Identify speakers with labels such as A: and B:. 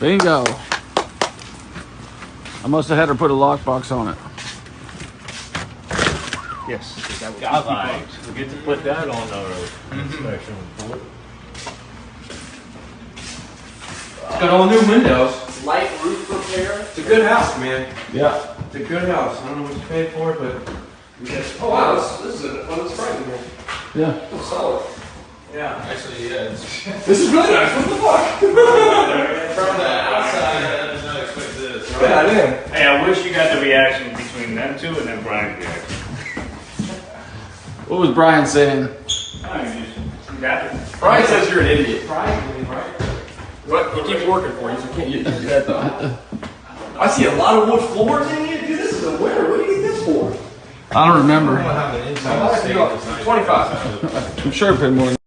A: Bingo. I must have had her put a lockbox on it.
B: Yes.
C: Guidelines. We get to put that on our inspection report.
B: It's got all new windows.
D: Light roof repair.
B: It's a good house, man.
A: Yeah.
B: It's a good house. I don't know what you paid for it, but
D: Oh wow, this is one that's right in here.
A: Yeah.
D: Oh, solid.
B: yeah, actually, yeah.
D: This is really nice. What the fuck?
C: From the outside, I did not expect this.
D: Yeah, I did.
C: Hey, I wish you got the reaction between them two and then Brian's reaction.
A: What was Brian saying?
C: I mean, you got it.
D: Brian says you're an idiot.
B: Right?
D: But he keeps working for you, so can't you do that though? I see a lot of wood floors in here. Dude, this is a winner. What do you get this for?
A: I don't remember.
B: I don't have an inside stage.
D: 25.
A: I'm sure I paid more than